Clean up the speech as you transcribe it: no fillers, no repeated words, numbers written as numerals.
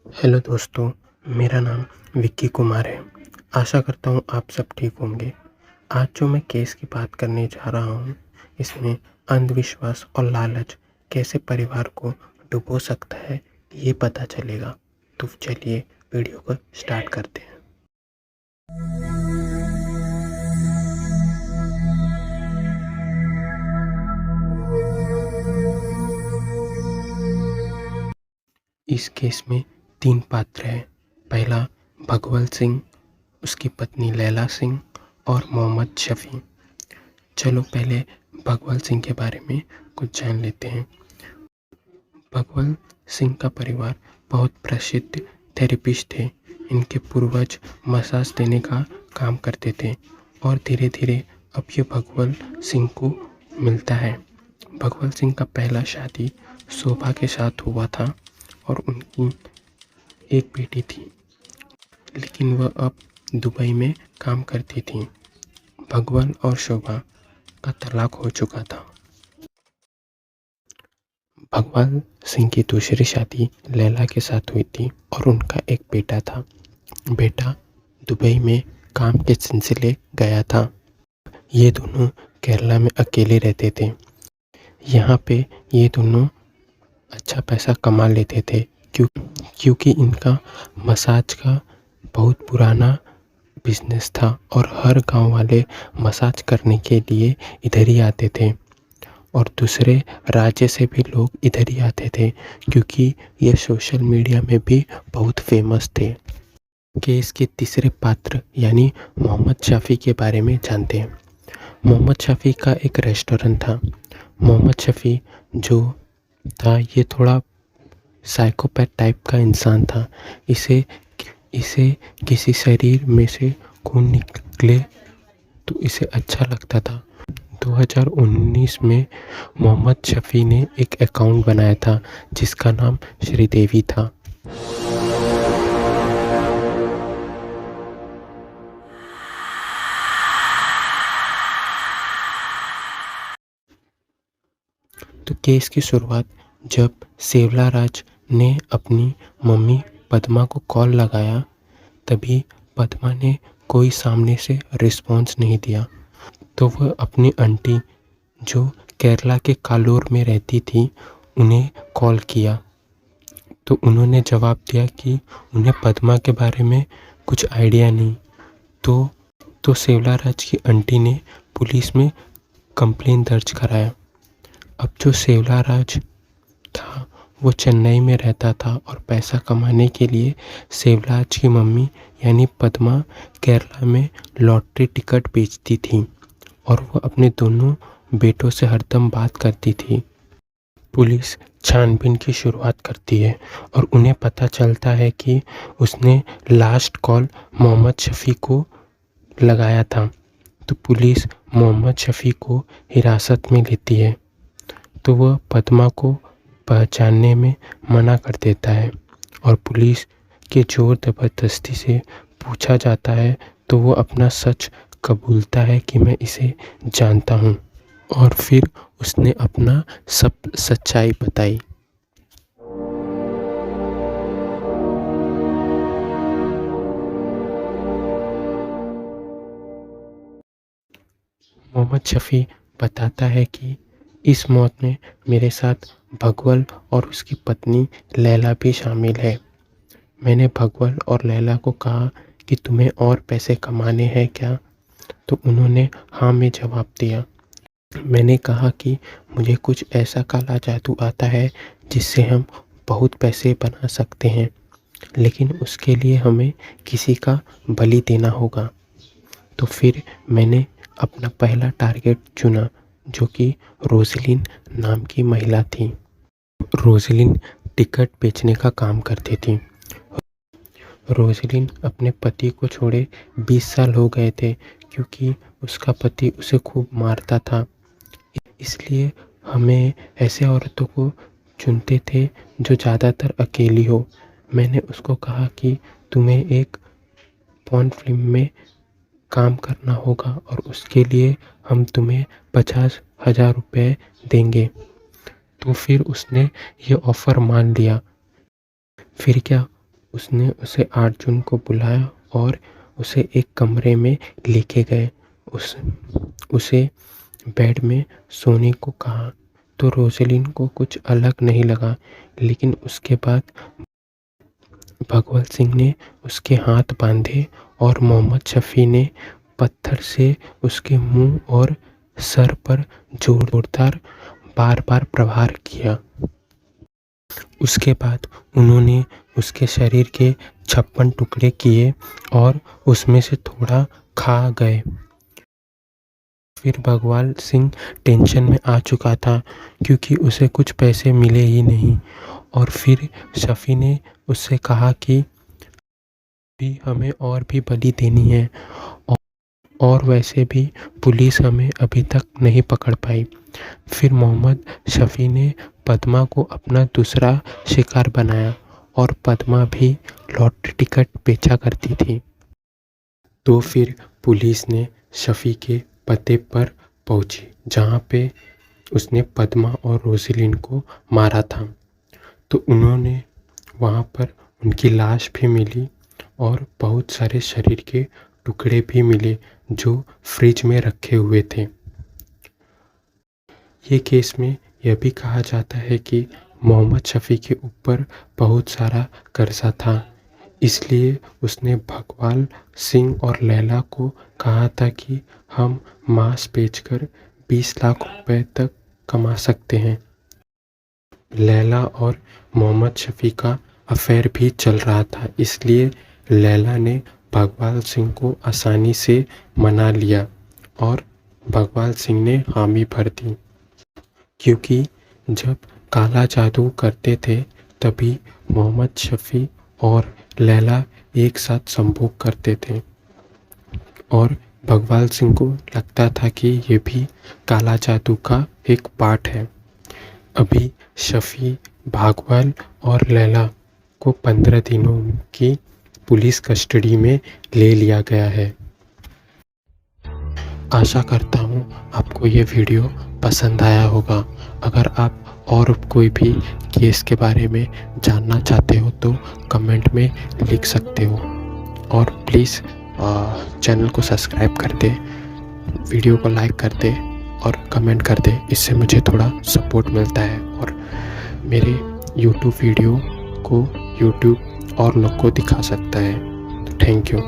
Hello दोस्तों, मेरा नाम विक्की कुमार है। आशा करता हूँ आप सब ठीक होंगे। आज जो मैं केस की बात करने जा रहा हूँ, इसमें अंधविश्वास और लालच कैसे परिवार को डुबो सकता है, ये पता चलेगा। तो चलिए वीडियो को स्टार्ट करते हैं। इस केस में 3 पात्र हैं। पहला भगवल सिंह, उसकी पत्नी लैला सिंह और मोहम्मद शफ़ी। चलो पहले भगवल सिंह के बारे में कुछ जान लेते हैं। भगवल सिंह का परिवार बहुत प्रसिद्ध थेरेपिस्ट थे। इनके पूर्वज मसाज देने का काम करते थे और धीरे धीरे अब ये भगवल सिंह को मिलता है। भगवल सिंह का पहला शादी शोभा के साथ हुआ था और उनकी एक बेटी थी, लेकिन वह अब दुबई में काम करती थी। भगवल और शोभा का तलाक हो चुका था। भगवान सिंह की दूसरी शादी लैला के साथ हुई थी और उनका एक बेटा था। बेटा दुबई में काम के सिलसिले गया था। ये दोनों केरला में अकेले रहते थे। यहाँ पे ये दोनों अच्छा पैसा कमा लेते थे क्योंकि इनका मसाज का बहुत पुराना बिजनेस था और हर गांव वाले मसाज करने के लिए इधर ही आते थे और दूसरे राज्य से भी लोग इधर ही आते थे क्योंकि ये सोशल मीडिया में भी बहुत फेमस थे। केस के तीसरे पात्र यानी मोहम्मद शफ़ी के बारे में जानते हैं। मोहम्मद शफ़ी का एक रेस्टोरेंट था। मोहम्मद शफ़ी जो था ये थोड़ा साइकोपैथ टाइप का इंसान था। इसे किसी शरीर में से खून निकले तो इसे अच्छा लगता था। 2019 में मोहम्मद शफ़ी ने एक अकाउंट बनाया था जिसका नाम श्रीदेवी था। तो केस की शुरुआत जब सेवला राज ने अपनी मम्मी पद्मा को कॉल लगाया, तभी पद्मा ने कोई सामने से रिस्पॉन्स नहीं दिया। तो वह अपनी आंटी जो केरला के कालोर में रहती थी उन्हें कॉल किया। तो उन्होंने जवाब दिया कि उन्हें पद्मा के बारे में कुछ आइडिया नहीं। तो सेवला राज की आंटी ने पुलिस में कंप्लेन दर्ज कराया। अब जो सेवला राज था वो चेन्नई में रहता था और पैसा कमाने के लिए सेवलाज की मम्मी यानी पद्मा केरला में लॉटरी टिकट बेचती थी और वह अपने दोनों बेटों से हरदम बात करती थी। पुलिस छानबीन की शुरुआत करती है और उन्हें पता चलता है कि उसने लास्ट कॉल मोहम्मद शफ़ी को लगाया था। तो पुलिस मोहम्मद शफ़ी को हिरासत में लेती है। तो वह पद्मा को पहचानने में मना कर देता है और पुलिस के ज़ोर ज़बरदस्ती से पूछा जाता है तो वो अपना सच कबूलता है कि मैं इसे जानता हूँ और फिर उसने अपना सब सच्चाई बताई। मोहम्मद शफ़ी बताता है कि इस मौत में मेरे साथ भगवल और उसकी पत्नी लैला भी शामिल है। मैंने भगवल और लैला को कहा कि तुम्हें और पैसे कमाने हैं क्या? तो उन्होंने हाँ में जवाब दिया। मैंने कहा कि मुझे कुछ ऐसा काला जादू आता है जिससे हम बहुत पैसे बना सकते हैं, लेकिन उसके लिए हमें किसी का बलि देना होगा। तो फिर मैंने अपना पहला टारगेट चुना जो कि रोजलिन नाम की महिला थी। रोजलिन टिकट बेचने का काम करती थी। रोजलिन अपने पति को छोड़े 20 साल हो गए थे क्योंकि उसका पति उसे खूब मारता था। इसलिए हमें ऐसे औरतों को चुनते थे जो ज़्यादातर अकेली हो। मैंने उसको कहा कि तुम्हें एक पॉर्न फिल्म में काम करना होगा और उसके लिए हम तुम्हें 50,000 रुपये देंगे। तो फिर उसने ये ऑफ़र मान लिया। फिर क्या, उसने उसे 8 जून को बुलाया और उसे एक कमरे में लेके गए। उसे बेड में सोने को कहा तो रोसेलिन को कुछ अलग नहीं लगा, लेकिन उसके बाद भगवत सिंह ने उसके हाथ बांधे और मोहम्मद शफी ने पत्थर से उसके मुंह और सर पर जोरदार बार-बार प्रहार किया। उसके बाद उन्होंने उसके शरीर के 56 टुकड़े किए और उसमें से थोड़ा खा गए। फिर भगवान सिंह टेंशन में आ चुका था क्योंकि उसे कुछ पैसे मिले ही नहीं, और फिर शफी ने उससे कहा कि भी हमें और भी बलि देनी है, और वैसे भी पुलिस हमें अभी तक नहीं पकड़ पाई। फिर मोहम्मद शफी ने पद्मा को अपना दूसरा शिकार बनाया और पद्मा भी लॉटरी टिकट बेचा करती थी। तो फिर पुलिस ने शफी के पते पर पहुंची जहां पे उसने पद्मा और रोसेलिन को मारा था। तो उन्होंने वहां पर उनकी लाश भी मिली और बहुत सारे शरीर के टुकड़े भी मिले जो फ्रिज में रखे हुए थे। ये केस में यह भी कहा जाता है कि मोहम्मद शफी के ऊपर बहुत सारा कर्जा था, इसलिए उसने भगवान सिंह और लैला को कहा था कि हम मांस बेचकर 20 लाख रुपए तक कमा सकते हैं। लैला और मोहम्मद शफी का अफेयर भी चल रहा था, इसलिए लैला ने भगवान सिंह को आसानी से मना लिया और भगवान सिंह ने हामी भर दी, क्योंकि जब काला जादू करते थे तभी मोहम्मद शफी और लैला एक साथ संभोग करते थे, और भगवान सिंह को लगता था कि ये भी काला जादू का एक पार्ट है। अभी शफी, भागवाल और लैला को 15 दिनों की पुलिस कस्टडी में ले लिया गया है। आशा करता हूँ आपको ये वीडियो पसंद आया होगा। अगर आप और कोई भी केस के बारे में जानना चाहते हो तो कमेंट में लिख सकते हो, और प्लीज़ चैनल को सब्सक्राइब कर दे, वीडियो को लाइक कर दे और कमेंट कर दे। इससे मुझे थोड़ा सपोर्ट मिलता है और मेरे YouTube वीडियो को YouTube और लोग को दिखा सकता है। Thank you.